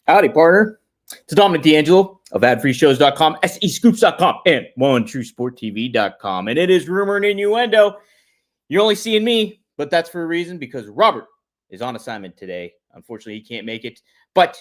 Howdy, partner. It's Dominic D'Angelo of adfreeshows.com, SEScoops.com, and OneTrueSportTV.com. And it is Rumor and Innuendo. You're only seeing me, but that's for a reason, because Robert is on assignment today. Unfortunately, he can't make it, but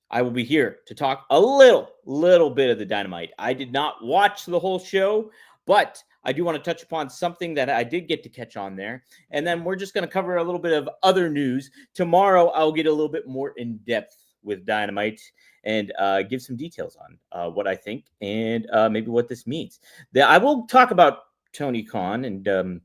I will be here to talk a little bit of the Dynamite. I did not watch the whole show, but I do want to touch upon something that I did get to catch on there. And then we're just going to cover a little bit of other news. Tomorrow, I'll get a little bit more in depth with Dynamite and give some details on what I think and maybe what this means. I will talk about Tony Khan and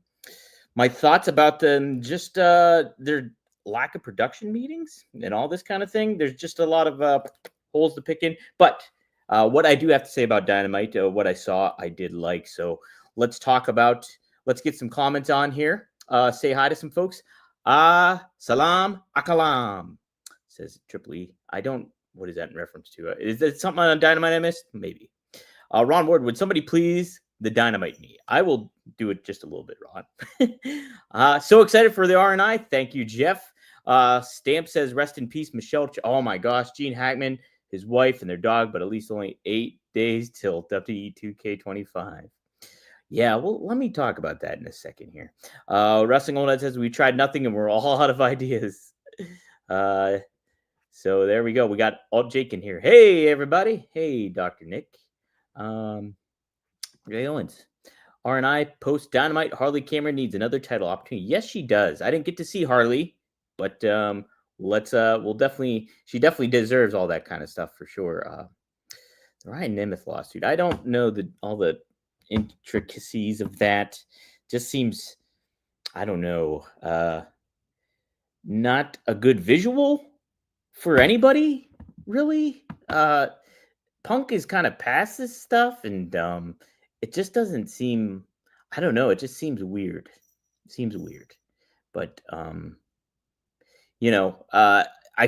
my thoughts about them, just their lack of production meetings and all this kind of thing. There's just a lot of holes to pick in. But what I do have to say about Dynamite, what I saw, I did like. So let's get some comments on here. Say hi to some folks. Salam akalam, says Triple E. What is that in reference to? Is that something on Dynamite I missed? Maybe. Ron Ward, would somebody please the Dynamite me? I will do it just a little bit, Ron. So excited for the R&I. Thank you, Jeff. Stamp says, rest in peace, Michelle. Oh my gosh, Gene Hackman, his wife, and their dog, but at least only 8 days till WE2K25. Yeah, well, let me talk about that in a second here. Wrestling Old says, we tried nothing and we're all out of ideas. So there we go. We got Alt Jake in here. Hey, everybody. Hey, Dr. Nick. Ray Owens. R&I post Dynamite. Harley Cameron needs another title opportunity. Yes, she does. I didn't get to see Harley, but she definitely deserves all that kind of stuff for sure. The Ryan Nemeth lawsuit. I don't know all the intricacies of that. Just seems, I don't know, not a good visual for anybody, really. Punk is kind of past this stuff, and it just doesn't seem, I don't know, it just seems weird. But I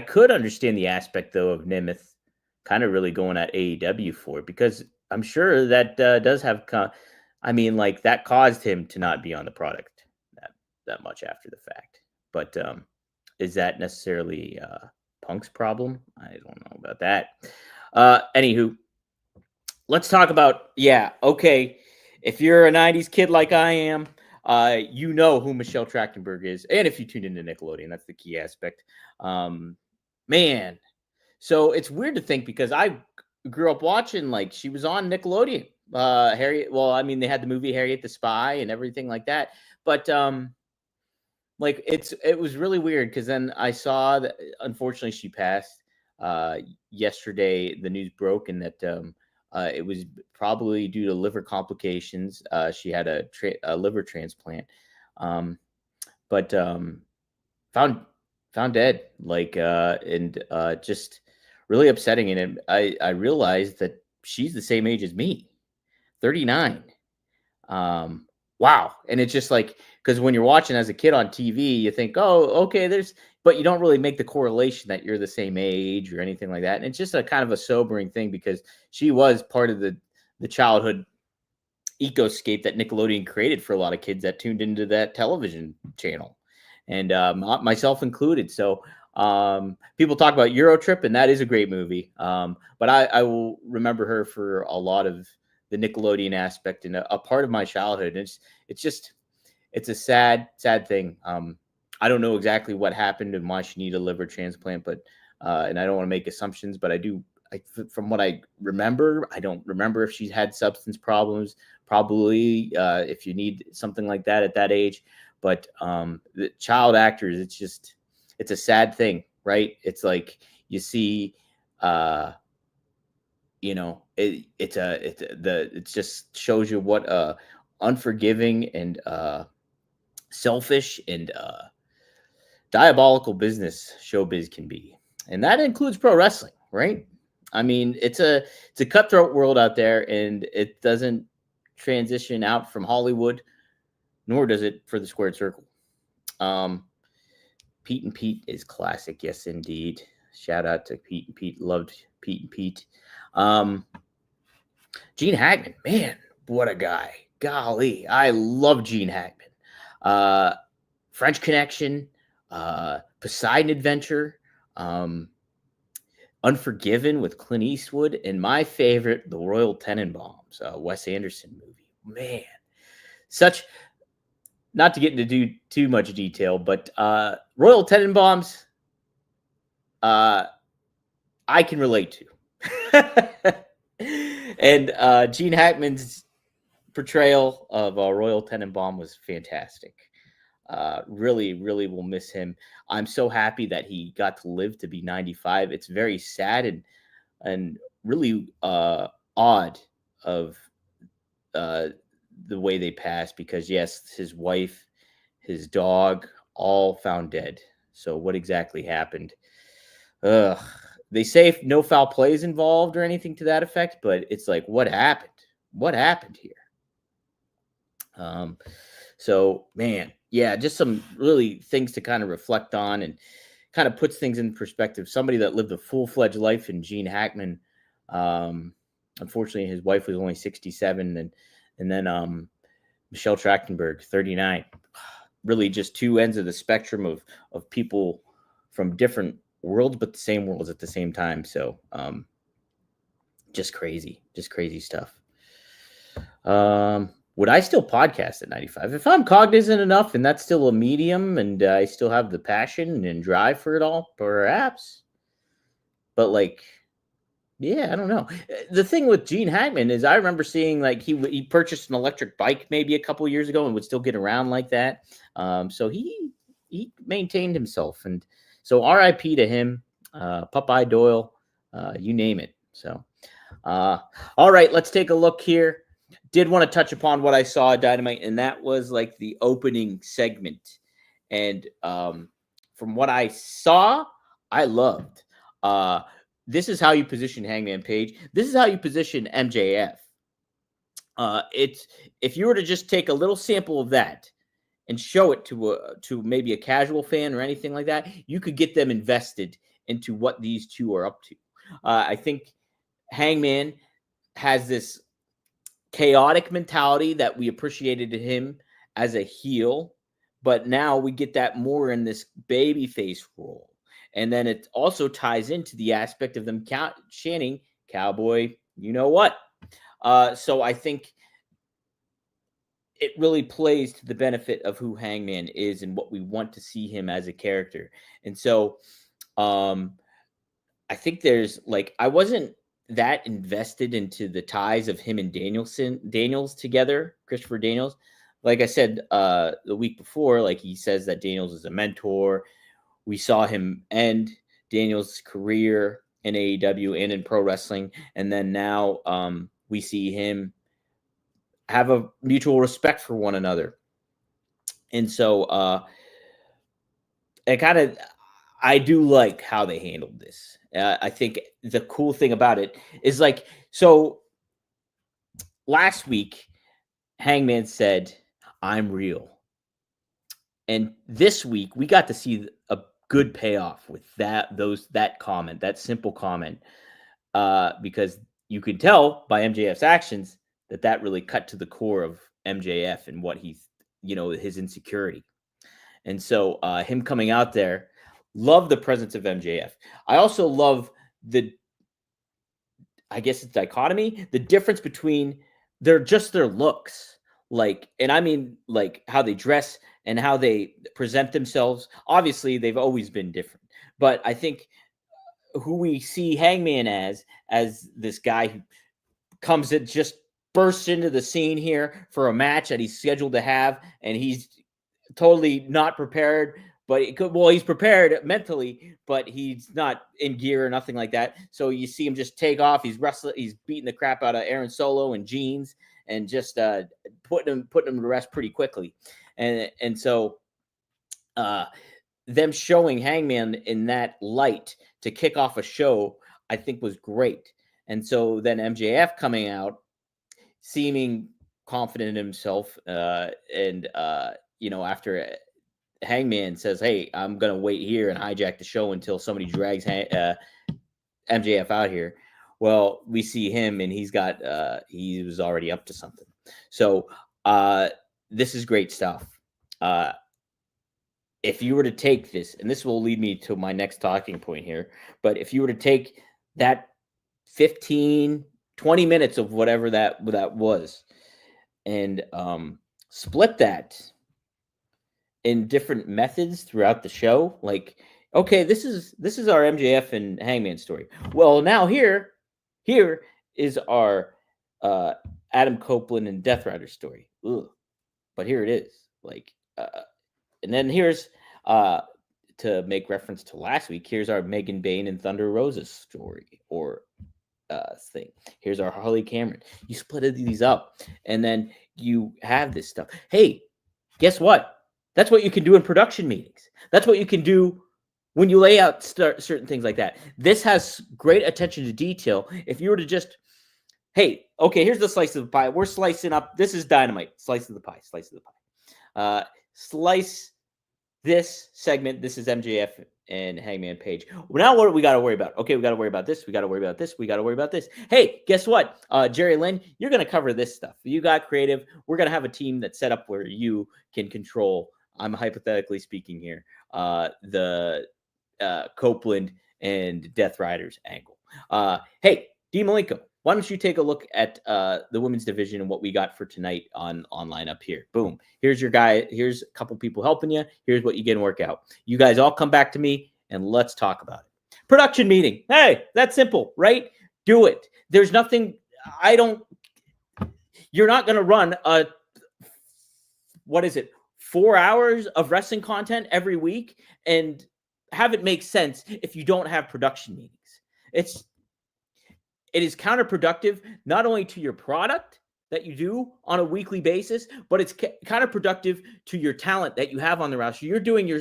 could understand the aspect though of Nemeth kind of really going at AEW for it, because I'm sure that does have like that caused him to not be on the product that much after the fact. But is that necessarily Punk's problem? I don't know about that. Anywho, let's talk about, okay, if you're a 90s kid like I am, you know who Michelle Trachtenberg is. And if you tuned into Nickelodeon, that's the key aspect. Man, so it's weird to think, because I grew up watching, like, she was on Nickelodeon. Harriet, well, I mean, they had the movie Harriet the Spy and everything like that. But like, it was really weird, because then I saw that unfortunately she passed yesterday. The news broke, and that it was probably due to liver complications. She had a liver transplant, but found dead. Like, and just really upsetting. And I realized that she's the same age as me, 39. Wow. And it's just like, because when you're watching as a kid on TV, you think, oh, okay, but you don't really make the correlation that you're the same age or anything like that. And it's just a kind of a sobering thing, because she was part of the childhood ecoscape that Nickelodeon created for a lot of kids that tuned into that television channel, and myself included. So people talk about Eurotrip, and that is a great movie. But I will remember her for a lot of the Nickelodeon aspect, and a part of my childhood. And it's a sad thing. I don't know exactly what happened and why she needed a liver transplant, but and I don't want to make assumptions, but from what I remember, I don't remember if she's had substance problems. Probably if you need something like that at that age. But the child actors, it's a sad thing, right? It's like you see, it just shows you what unforgiving and selfish and diabolical business showbiz can be. And that includes pro wrestling, right? I mean, it's a cutthroat world out there, and it doesn't transition out from Hollywood, nor does it for the squared circle. Pete and Pete is classic. Yes, indeed. Shout out to Pete and Pete. Loved Pete and Pete. Gene Hackman, man, what a guy. Golly, I love Gene Hackman. French Connection, Poseidon Adventure, Unforgiven with Clint Eastwood, and my favorite, The Royal Tenenbaums, Wes Anderson movie. Man, such, not to get into too much detail, but Royal Tenenbaums, I can relate to. And Gene Hackman's portrayal of Royal Tenenbaum was fantastic. Really, really will miss him. I'm so happy that he got to live to be 95. It's very sad and really odd of the way they passed, because yes, his wife, his dog, all found dead. So what exactly happened? Ugh. They say no foul plays involved or anything to that effect, but it's like, what happened? What happened here? So man, yeah, just some really things to kind of reflect on, and kind of puts things in perspective. Somebody that lived a full-fledged life in Gene Hackman. Unfortunately, his wife was only 67, and then Michelle Trachtenberg, 39. Really just two ends of the spectrum of people from different worlds, but the same worlds at the same time. So just crazy stuff. Would I still podcast at 95? If I'm cognizant enough and that's still a medium and I still have the passion and drive for it all, perhaps. But like, yeah, I don't know. The thing with Gene Hackman is I remember seeing like he purchased an electric bike maybe a couple years ago and would still get around like that. So he maintained himself, and so RIP to him, Popeye Doyle, you name it. So, all right, let's take a look here. Did want to touch upon what I saw at Dynamite, and that was like the opening segment. And from what I saw, I loved. This is how you position Hangman Page. This is how you position MJF. It's, if you were to just take a little sample of that and show it to maybe a casual fan or anything like that, you could get them invested into what these two are up to. I think Hangman has this chaotic mentality that we appreciated in him as a heel, but now we get that more in this babyface role. And then it also ties into the aspect of them chanting "Cowboy, you know what?" So I think it really plays to the benefit of who Hangman is and what we want to see him as a character. And so I think there's like, I wasn't that invested into the ties of him and Daniels together, Christopher Daniels. Like I said the week before, like he says that Daniels is a mentor. We saw him end Daniels' career in AEW and in pro wrestling, and then now we see him have a mutual respect for one another. And so I do like how they handled this. I think the cool thing about it is like, so last week, Hangman said, "I'm real." And this week, we got to see a good payoff with that comment, that simple comment, because you can tell by MJF's actions that really cut to the core of MJF and what he's, his insecurity. And so him coming out there, love the presence of MJF. I also love I guess it's dichotomy, the difference between their looks. Like, and I mean like how they dress and how they present themselves. Obviously, they've always been different. But I think who we see Hangman as this guy who comes in, just bursts into the scene here for a match that he's scheduled to have, and he's totally not prepared. But he's prepared mentally, but he's not in gear or nothing like that. So you see him just take off. He's wrestling. He's beating the crap out of Aaron Solo in jeans and just putting him to rest pretty quickly. And so them showing Hangman in that light to kick off a show, I think was great. And so then MJF coming out, seeming confident in himself, and after Hangman says, "Hey, I'm gonna wait here and hijack the show until somebody drags MJF out here." Well, we see him, and he was already up to something. So this is great stuff. If you were to take this, and this will lead me to my next talking point here, but if you were to take that 15, 20 minutes of whatever that was, and split that in different methods throughout the show. Like, okay, this is our MJF and Hangman story. Well, now here is our Adam Copeland and Death Rider story. Ugh. But here it is. Like, and then here's to make reference to last week. Here's our Megan Bain and Thunder Rosa story, or thing. Here's our Harley Cameron. You split these up, and then you have this stuff. Hey, guess what? That's what you can do in production meetings. That's what you can do when you lay out certain things like that. This has great attention to detail. If you were to just, hey, okay, here's the slice of the pie. We're slicing up. This is Dynamite. Slice of the pie. Slice of the pie. Slice this segment. This is MJF and Hangman Page. Now what do we got to worry about? Okay, we got to worry about this. We got to worry about this. We got to worry about this. Hey, guess what? Jerry Lynn, you're going to cover this stuff. You got creative. We're going to have a team that's set up where you can control, I'm hypothetically speaking here, the Copeland and Death Riders angle. Hey, D. Malenko, why don't you take a look at the women's division and what we got for tonight on lineup here? Boom. Here's your guy. Here's a couple people helping you. Here's what you get in workout. You guys all come back to me and let's talk about it. Production meeting. Hey, that's simple, right? Do it. There's nothing. You're not going to run a, 4 hours of wrestling content every week and have it make sense if you don't have production meetings. It is counterproductive, not only to your product that you do on a weekly basis, but it's counterproductive to your talent that you have on the roster. You're doing your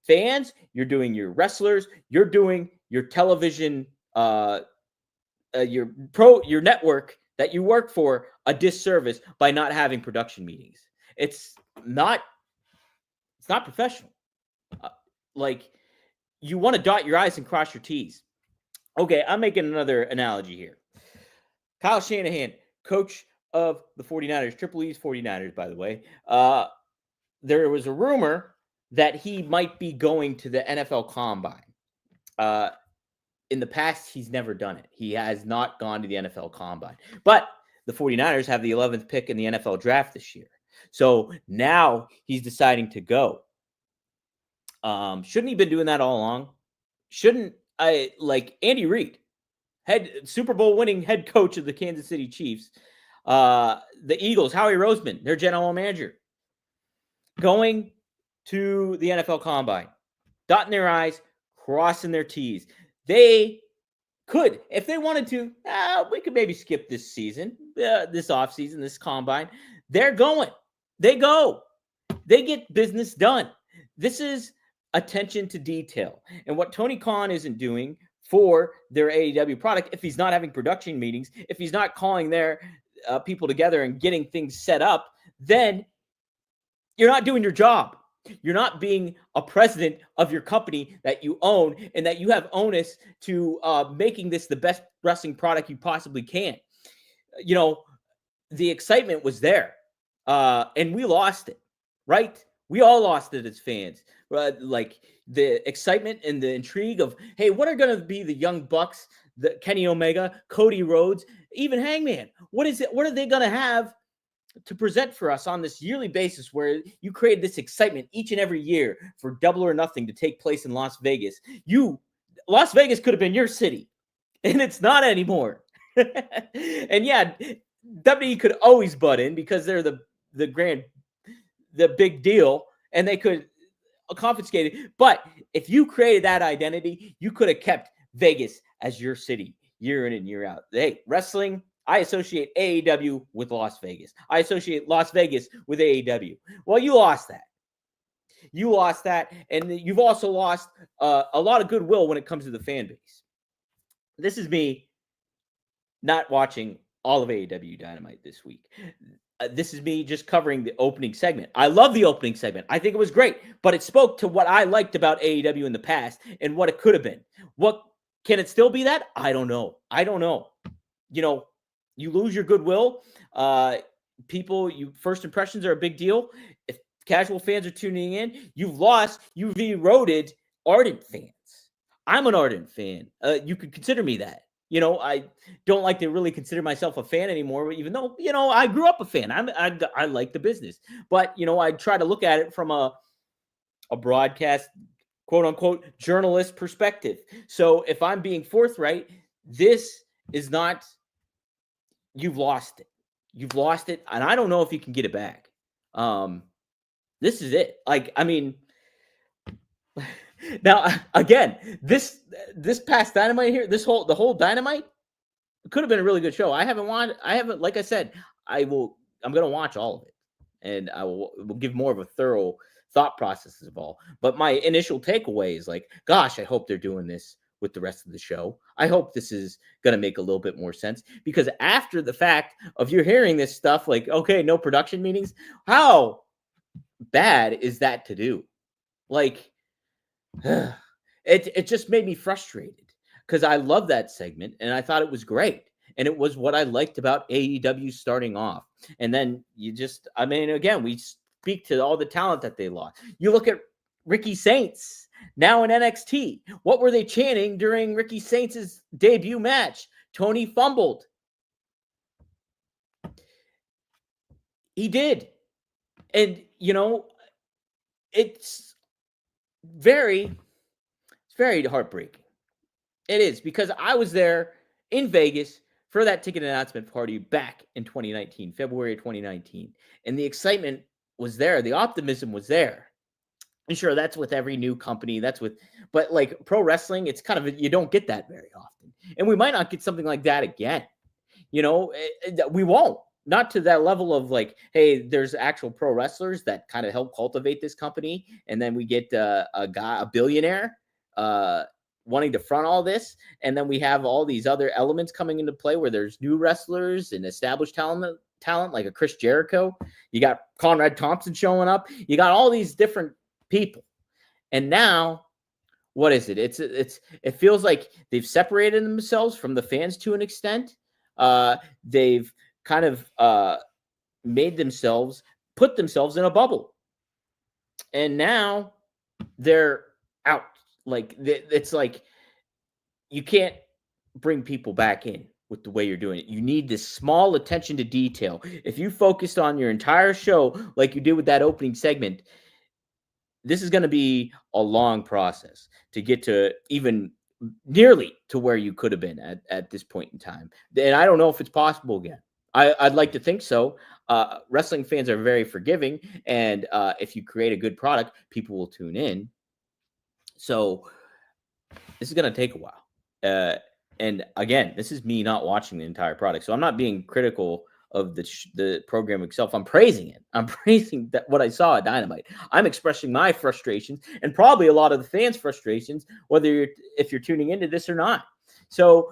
fans, you're doing your wrestlers, you're doing your television, your network that you work for a disservice by not having production meetings. It's not professional. Like, you want to dot your I's and cross your T's. Okay, I'm making another analogy here. Kyle Shanahan, coach of the 49ers, Triple E's 49ers, by the way. There was a rumor that he might be going to the NFL Combine. In the past, he's never done it. He has not gone to the NFL Combine. But the 49ers have the 11th pick in the NFL Draft this year. So now he's deciding to go. Shouldn't he been doing that all along? Shouldn't like Andy Reid, Super Bowl winning head coach of the Kansas City Chiefs, the Eagles, Howie Roseman, their general manager, going to the NFL Combine, dotting their I's, crossing their T's. They could, if they wanted to, we could maybe skip this season, this offseason, this Combine. They're going. They go. They get business done. This is attention to detail. And what Tony Khan isn't doing for their AEW product, if he's not having production meetings, if he's not calling their people together and getting things set up, then you're not doing your job. You're not being a president of your company that you own and that you have onus to making this the best wrestling product you possibly can. You know, the excitement was there, and we lost it, right? We all lost it as fans. Like the excitement and the intrigue of, hey, what are going to be the Young Bucks, the Kenny Omega, Cody Rhodes, even Hangman? What is it? What are they going to have to present for us on this yearly basis where you create this excitement each and every year for Double or Nothing to take place in Las Vegas? Las Vegas could have been your city, and it's not anymore. And yeah, WWE could always butt in because they're the big deal, and they could confiscate it. But if you created that identity, you could have kept Vegas as your city year in and year out. Hey, wrestling, I associate AEW with Las Vegas. I associate Las Vegas with AEW. Well, you lost that. You lost that, and you've also lost a lot of goodwill when it comes to the fan base. This is me not watching all of AEW Dynamite this week. This is me just covering the opening segment. I love the opening segment. I think it was great, but it spoke to what I liked about AEW in the past and what it could have been. What can it still be that? I don't know. You know, you lose your goodwill. First impressions are a big deal. If casual fans are tuning in, you've eroded ardent fans. I'm an ardent fan. You could consider me that. I don't like to really consider myself a fan anymore, even though, I grew up a fan. I like the business. But, I try to look at it from a broadcast, quote unquote, journalist perspective. So if I'm being forthright, this is not, you've lost it. You've lost it. And I don't know if you can get it back. This is it. Like, I mean, now again, this past Dynamite here, the whole Dynamite could have been a really good show. I haven't, like I said, I'm going to watch all of it, and I will give more of a thorough thought process of all. But my initial takeaway is like, gosh, I hope they're doing this with the rest of the show. I hope this is going to make a little bit more sense, because after the fact of you're hearing this stuff like, okay, no production meetings, how bad is that to do? Like, it just made me frustrated, because I love that segment and I thought it was great. And it was what I liked about AEW starting off. And then again, we speak to all the talent that they lost. You look at Ricky Saints now in NXT. What were they chanting during Ricky Saints' debut match? Tony fumbled. He did. And, it's very heartbreaking. It is, because I was there in Vegas for that ticket announcement party back in 2019, February of 2019. And the excitement was there. The optimism was there. And sure, that's with every new company. But like pro wrestling, it's kind of, you don't get that very often. And we might not get something like that again. We won't. Not to that level of like, hey, there's actual pro wrestlers that kind of help cultivate this company. And then we get a billionaire wanting to front all this. And then we have all these other elements coming into play where there's new wrestlers and established talent like a Chris Jericho. You got Conrad Thompson showing up. You got all these different people. And now, what is it? It feels like they've separated themselves from the fans to an extent. They've kind of put themselves in a bubble. And now they're out. Like, it's like you can't bring people back in with the way you're doing it. You need this small attention to detail. If you focused on your entire show like you did with that opening segment, this is going to be a long process to get to even nearly to where you could have been at this point in time. And I don't know if it's possible again. I'd like to think so. Wrestling fans are very forgiving. And if you create a good product, people will tune in. So this is going to take a while. And again, this is me not watching the entire product. So I'm not being critical of the program itself. I'm praising it. I'm praising what I saw at Dynamite. I'm expressing my frustrations and probably a lot of the fans' frustrations, if you're tuning into this or not. So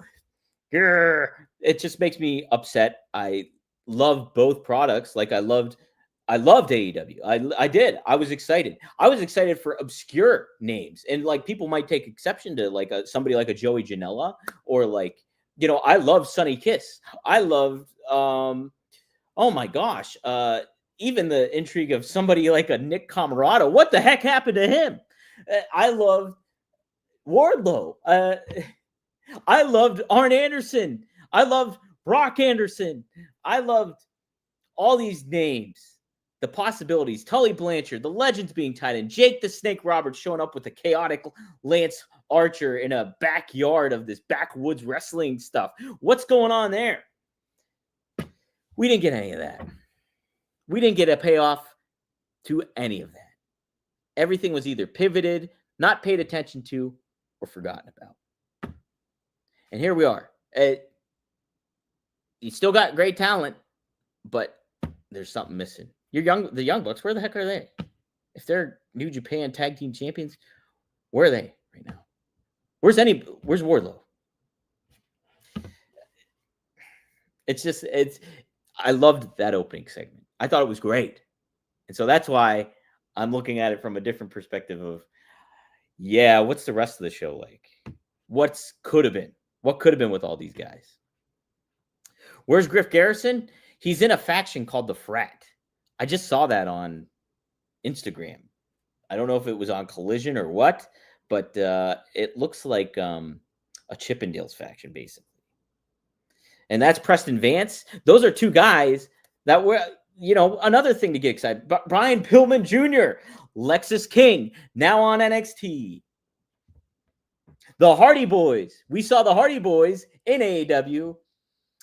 it just makes me upset. I love both products. Like I loved AEW. I did. I was excited. I was excited for obscure names, and like people might take exception to like somebody like a Joey Janela, or like, I love Sonny Kiss. I loved oh my gosh, even the intrigue of somebody like a Nick Camarado. What the heck happened to him? I loved Wardlow. I loved Arn Anderson. I loved Brock Anderson. I loved all these names. The possibilities, Tully Blanchard, the legends being tied in, Jake the Snake Roberts showing up with a chaotic Lance Archer in a backyard of this backwoods wrestling stuff. What's going on there? We didn't get any of that. We didn't get a payoff to any of that. Everything was either pivoted, not paid attention to, or forgotten about. And here we are. You still got great talent, but there's something missing. The Young Bucks, where the heck are they? If they're New Japan Tag Team Champions, where are they right now? Where's Wardlow? I loved that opening segment. I thought it was great. And so that's why I'm looking at it from a different perspective of, what's the rest of the show like? What could have been with all these guys? Where's Griff Garrison? He's in a faction called the Frat. I just saw that on Instagram. I don't know if it was on Collision or what, but it looks like a Chippendales faction, basically. And that's Preston Vance. Those are two guys that were, another thing to get excited. But Brian Pillman Jr., Lexus King, now on NXT. The Hardy Boys. We saw the Hardy Boys in AEW.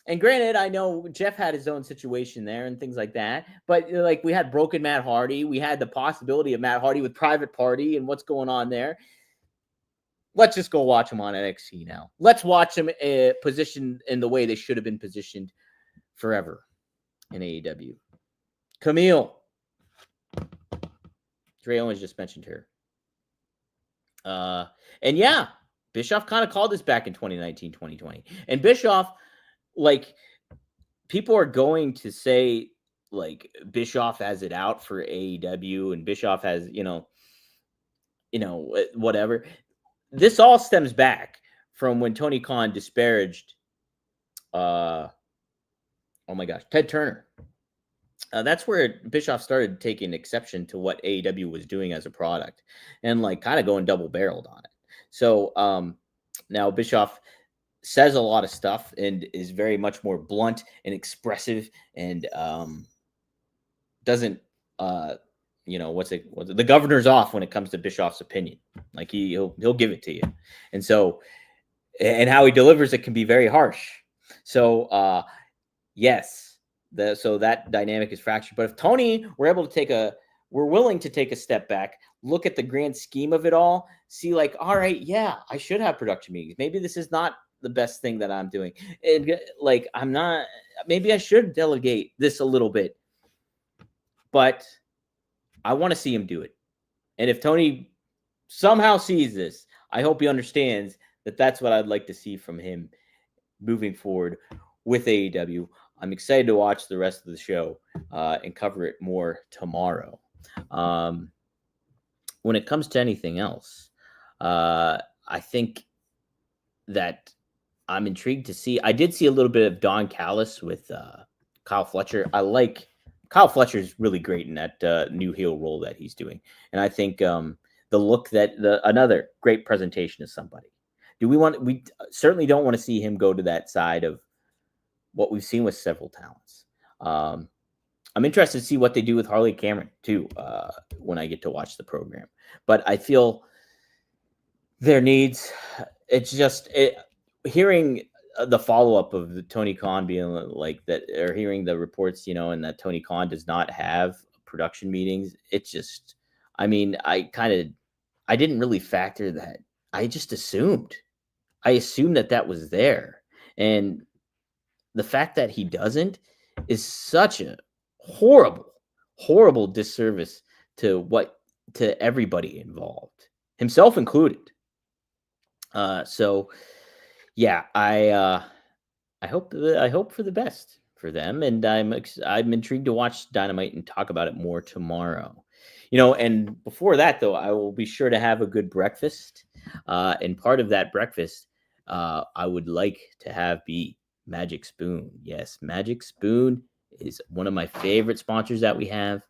And granted, I know Jeff had his own situation there and things like that. But like we had broken Matt Hardy. We had the possibility of Matt Hardy with Private Party and what's going on there. Let's just go watch him on NXT now. Let's watch him positioned in the way they should have been positioned forever in AEW. Camille. Dre Owens just mentioned her. And yeah, Bischoff kind of called this back in 2019, 2020. And Bischoff, like, people are going to say, like, Bischoff has it out for AEW and Bischoff has, whatever. This all stems back from when Tony Khan disparaged, Ted Turner. That's where Bischoff started taking exception to what AEW was doing as a product and like kind of going double barreled on it. So now Bischoff says a lot of stuff and is very much more blunt and expressive and doesn't the governor's off when it comes to Bischoff's opinion. Like he'll give it to you. And so, and how he delivers it can be very harsh. So, yes, so that dynamic is fractured. But if Tony we're willing to take a step back, look at the grand scheme of it all, see like, all right, yeah, I should have production meetings. Maybe this is not the best thing that I'm doing. And like, maybe I should delegate this a little bit, but I want to see him do it. And if Tony somehow sees this, I hope he understands that that's what I'd like to see from him moving forward with AEW. I'm excited to watch the rest of the show and cover it more tomorrow. When it comes to anything else, I think that I'm intrigued to see. I did see a little bit of Don Callis with Kyle Fletcher. I like Kyle Fletcher is really great in that new heel role that he's doing. And I think the look that another great presentation of somebody. We certainly don't want to see him go to that side of what we've seen with several talents. I'm interested to see what they do with Harley Cameron too when I get to watch the program. But I feel there needs, it's just hearing the follow-up of the Tony Khan being like that, or hearing the reports, and that Tony Khan does not have production meetings. It's just, I didn't really factor that. I just assumed that was there. And the fact that he doesn't is such a horrible, horrible disservice to everybody involved, himself included. So yeah, I hope for the best for them, and I'm intrigued to watch Dynamite and talk about it more tomorrow. And before that, though, I will be sure to have a good breakfast, and part of that breakfast, I would like to have be Magic Spoon. Yes, Magic Spoon is one of my favorite sponsors that we have.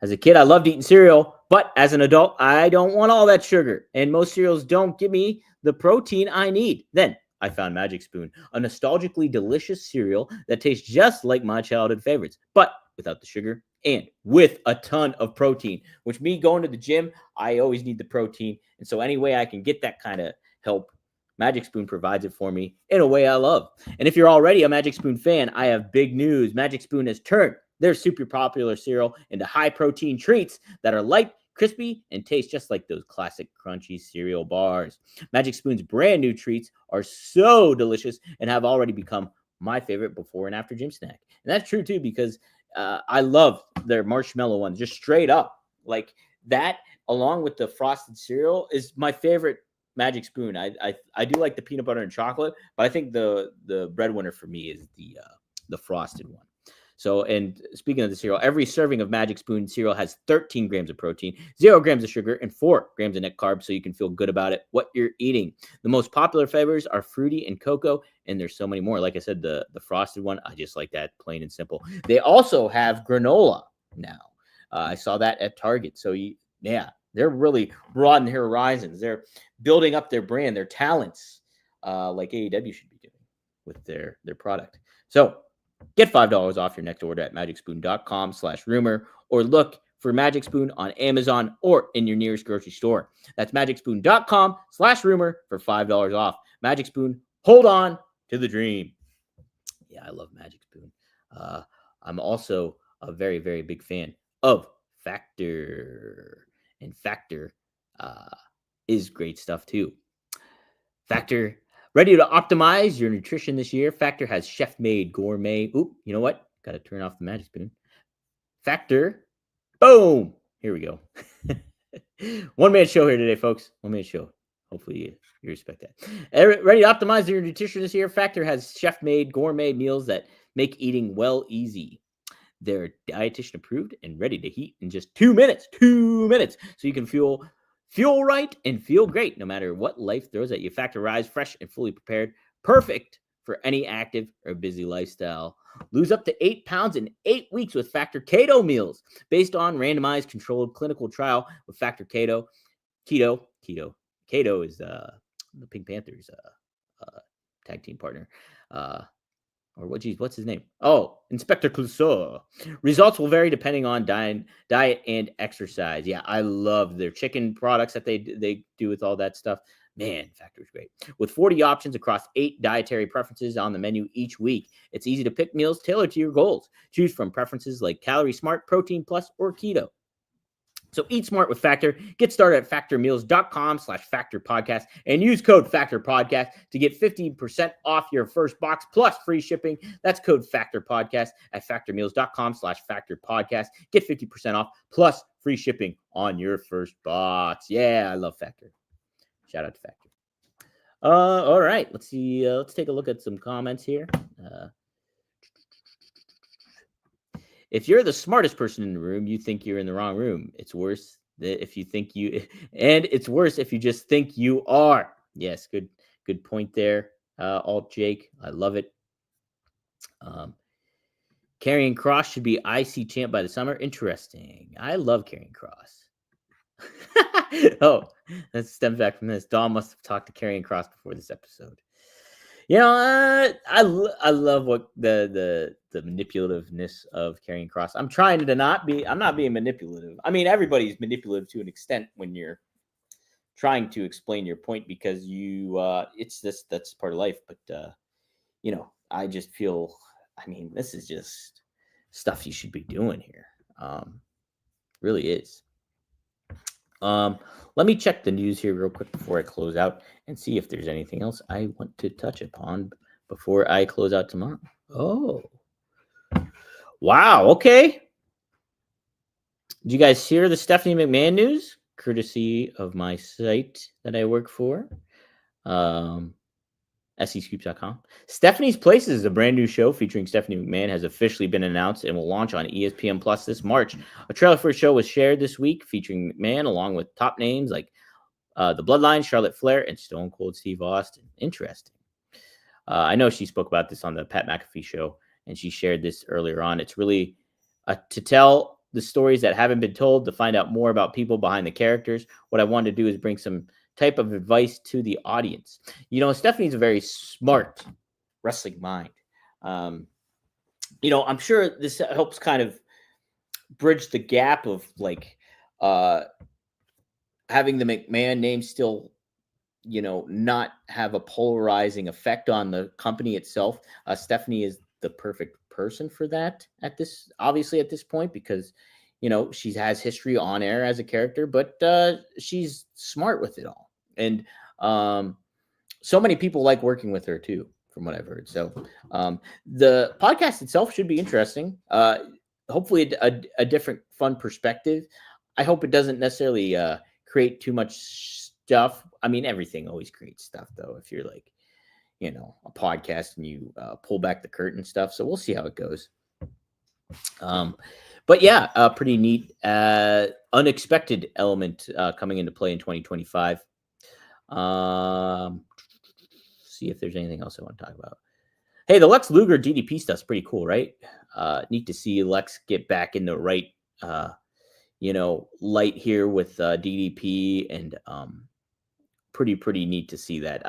As a kid, I loved eating cereal, but as an adult, I don't want all that sugar, and most cereals don't give me the protein I need. Then I found Magic Spoon, a nostalgically delicious cereal that tastes just like my childhood favorites, but without the sugar and with a ton of protein, which me going to the gym, I always need the protein. And so any way I can get that kind of help, Magic Spoon provides it for me in a way I love. And if you're already a Magic Spoon fan, I have big news. Magic Spoon has turned their super popular cereal into high protein treats that are light, crispy, and taste just like those classic crunchy cereal bars. Magic Spoon's brand new treats are so delicious and have already become my favorite before and after gym snack. And that's true too, because I love their marshmallow ones, just straight up like that, along with the frosted cereal is my favorite Magic Spoon. I do like the peanut butter and chocolate, but I think the breadwinner for me is the frosted one. So, and speaking of the cereal, every serving of Magic Spoon cereal has 13 grams of protein, 0 grams of sugar, and 4 grams of net carbs, so you can feel good about it, what you're eating. The most popular flavors are fruity and cocoa, and there's so many more. Like I said, the frosted one, I just like that, plain and simple. They also have granola now. I saw that at Target. So, They're really broadening their horizons. They're building up their brand, their talents, like AEW should be doing with their product. So get $5 off your next order at magicspoon.com/rumor, or look for Magic Spoon on Amazon or in your nearest grocery store. That's magicspoon.com/rumor for $5 off. Magic Spoon, hold on to the dream. Yeah, I love Magic Spoon. I'm also a very, very big fan of Factor. And Factor is great stuff too. Factor, ready to optimize your nutrition this year? Factor has chef-made gourmet. Oop, you know what? Got to turn off the Magic Spoon. Factor, boom. Here we go. One-man show here today, folks. One-man show. Hopefully you respect that. Ready to optimize your nutrition this year? Factor has chef-made gourmet meals that make eating well easy. They're dietitian approved and ready to heat in just 2 minutes. 2 minutes. So you can fuel right and feel great no matter what life throws at you. Factor Rise, fresh and fully prepared. Perfect for any active or busy lifestyle. Lose up to 8 pounds in 8 weeks with Factor Keto meals based on randomized controlled clinical trial with Factor Keto. Keto is the Pink Panthers tag team partner. What's his name? Oh, Inspector Clouseau. Results will vary depending on diet and exercise. Yeah, I love their chicken products that they do with all that stuff. Man, Factor's great. With 40 options across 8 dietary preferences on the menu each week, it's easy to pick meals tailored to your goals. Choose from preferences like Calorie Smart, Protein Plus, or Keto. So eat smart with Factor. Get started at factormeals.com/factorpodcast and use code factorpodcast to get 15% off your first box plus free shipping. That's code factorpodcast at factormeals.com/factorpodcast. Get 50% off plus free shipping on your first box. Yeah, I love Factor. Shout out to Factor. All right, let's see. Let's take a look at some comments here. If you're the smartest person in the room, you think you're in the wrong room. It's worse if you think it's worse if you just think you are. Yes, good point there. Alt Jake, I love it. Karrion Kross should be IC champ by the summer. Interesting. I love Karrion Kross. Oh, that stems back from this. Dawn must have talked to Karrion Kross before this episode. You know, I love what the manipulativeness of Karrion Kross. I'm trying to not be. I'm not being manipulative. I mean, everybody's manipulative to an extent when you're trying to explain your point because that's part of life. But you know, I just feel. I mean, this is just stuff you should be doing here. Really is. Let me check the news here real quick before I close out and see if there's anything else I want to touch upon before I close out tomorrow. Oh, wow. Okay. Did you guys hear the Stephanie McMahon news? Courtesy of my site that I work for, SEScoops.com. Stephanie's Places is a brand new show featuring Stephanie McMahon has officially been announced and will launch on ESPN Plus this March. A trailer for the show was shared this week featuring McMahon along with top names like The Bloodline, Charlotte Flair, and Stone Cold Steve Austin. Interesting. I know she spoke about this on the Pat McAfee show, and she shared this earlier on. It's really to tell the stories that haven't been told, to find out more about people behind the characters. What I wanted to do is bring some type of advice to the audience. You know, Stephanie's a very smart wrestling mind. You know, I'm sure this helps kind of bridge the gap of like having the McMahon name still, you know, not have a polarizing effect on the company itself. Stephanie is the perfect person for that at this point, because, you know, she has history on air as a character, but she's smart with it all. And so many people like working with her too, from what I've heard. So the podcast itself should be interesting. Hopefully a different fun perspective. I hope it doesn't necessarily create too much stuff. I mean, everything always creates stuff though, if you're like, you know, a podcast and you pull back the curtain stuff. So we'll see how it goes. But yeah, a pretty neat, unexpected element coming into play in 2025. See if there's anything else I want to talk about. Hey, the Lex Luger DDP stuff's pretty cool, right? Neat to see Lex get back in the right light here with DDP, and pretty neat to see that.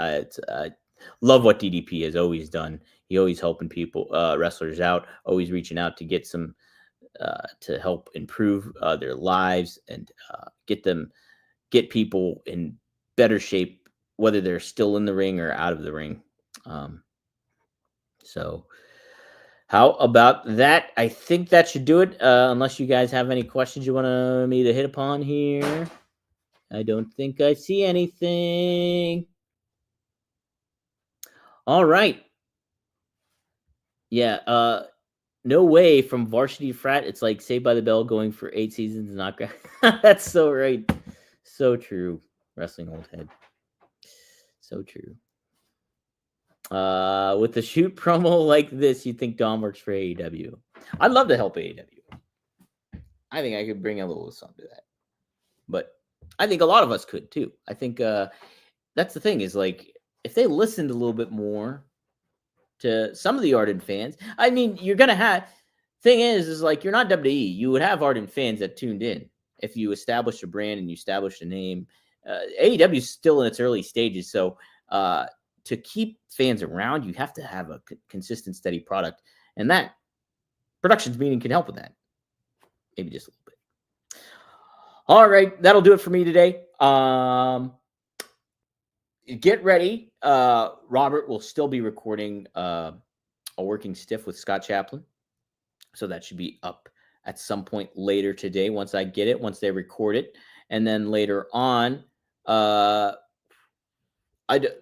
Love what DDP has always done. He always helping people, wrestlers out, always reaching out to get some, to help improve their lives and get people in better shape, whether they're still in the ring or out of the ring. So how about that? I think that should do it. Unless you guys have any questions you want me to hit upon here. I don't think I see anything. All right. Yeah. No way from Varsity Frat. It's like Saved by the Bell going for 8 seasons. Not great. That's so right. So true. Wrestling old head. So true. With the shoot promo like this, you think Dom works for AEW? I'd love to help AEW. I think I could bring a little something to that. But I think a lot of us could too. I think that's the thing is like if they listened a little bit more to some of the ardent fans. I mean, you're gonna have. Thing is like you're not WWE. You would have ardent fans that tuned in if you establish a brand and you establish a name. AEW is still in its early stages, so to keep fans around, you have to have a consistent, steady product, and that productions meeting can help with that. Maybe just a little bit. All right, that'll do it for me today. Get ready. Robert will still be recording a Working Stiff with Scott Chaplin. So that should be up at some point later today once I get it, once they record it. And then later on,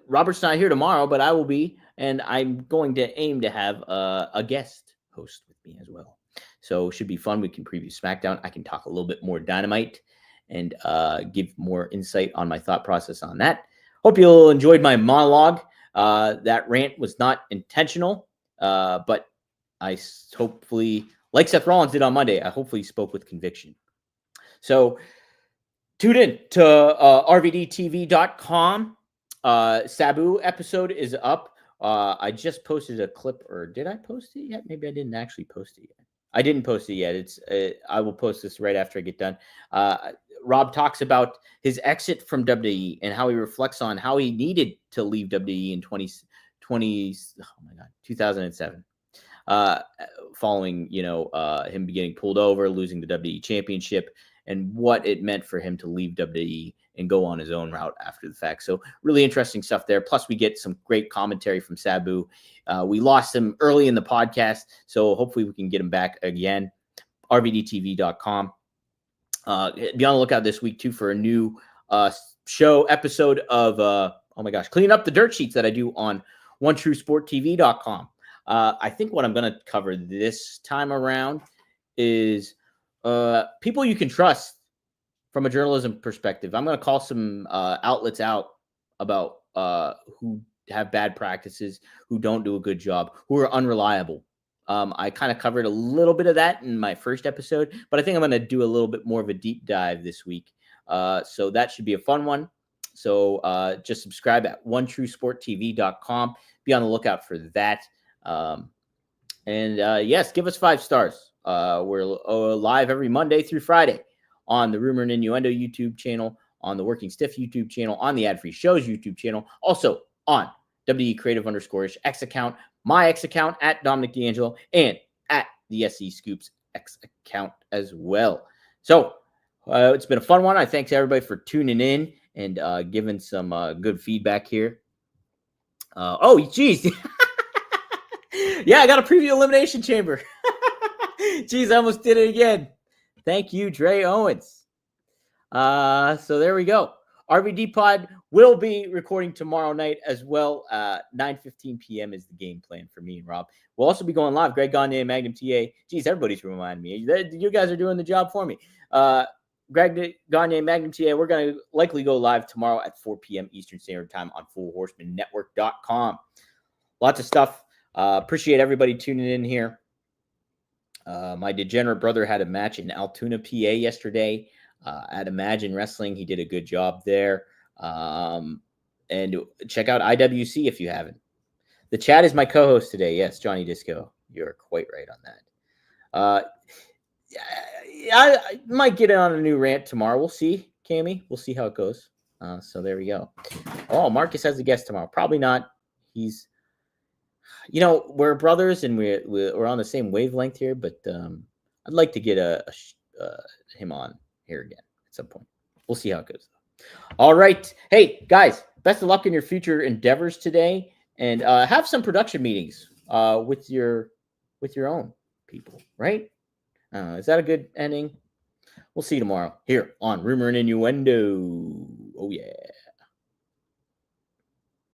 Robert's not here tomorrow, but I will be. And I'm going to aim to have a guest host with me as well. So it should be fun. We can preview SmackDown. I can talk a little bit more Dynamite and give more insight on my thought process on that. Hope you enjoyed my monologue. That rant was not intentional, but I hopefully, like Seth Rollins did on Monday, I hopefully spoke with conviction. So tune in to rvdtv.com. Sabu episode is up. I just posted a clip, or did I post it yet? Maybe I didn't actually post it yet. I didn't post it yet. I will post this right after I get done. Rob talks about his exit from WWE and how he reflects on how he needed to leave WWE in 2007. Following, him getting pulled over, losing the WWE championship, and what it meant for him to leave WWE and go on his own route after the fact. So really interesting stuff there. Plus we get some great commentary from Sabu. We lost him early in the podcast, so hopefully we can get him back again. rvdtv.com. Be on the lookout this week too for a new show episode of clean up the dirt sheets that I do on OneTrueSportTV.com. I think what I'm going to cover this time around is people you can trust from a journalism perspective. I'm going to call some outlets out about who have bad practices, who don't do a good job, who are unreliable. I kind of covered a little bit of that in my first episode, but I think I'm going to do a little bit more of a deep dive this week. So that should be a fun one. So just subscribe at OneTrueSportTV.com. Be on the lookout for that. Yes, give us 5 stars. We're live every Monday through Friday on the Rumor and Innuendo YouTube channel, on the Working Stiff YouTube channel, on the Ad Free Shows YouTube channel, also on WWE Creative_X account, my X account at Dominic D'Angelo, and at the SE Scoops X account as well. So it's been a fun one. I thanks everybody for tuning in and giving some good feedback here. Geez. Yeah, I got to preview Elimination Chamber. Jeez, I almost did it again. Thank you, Dre Owens. So there we go. RVD Pod will be recording tomorrow night as well. 9:15 p.m. is the game plan for me and Rob. We'll also be going live. Greg Gagne, Magnum TA. Geez, everybody's reminding me. You guys are doing the job for me. Greg Gagne, Magnum TA. We're going to likely go live tomorrow at 4 p.m. Eastern Standard Time on FullHorsemanNetwork.com. Lots of stuff. Appreciate everybody tuning in here. My degenerate brother had a match in Altoona, PA yesterday at Imagine Wrestling. He did a good job there. And check out IWC if you haven't. The chat is my co-host today. Yes, Johnny Disco. You're quite right on that. I might get on a new rant tomorrow. We'll see, Cammy. We'll see how it goes. So there we go. Oh, Marcus has a guest tomorrow. Probably not. He's, we're brothers and we're on the same wavelength here, but I'd like to get him on here again at some point. We'll see how it goes. All right. Hey, guys, best of luck in your future endeavors today, and have some production meetings with your own people, right? Is that a good ending? We'll see you tomorrow here on Rumor and Innuendo. Oh, yeah.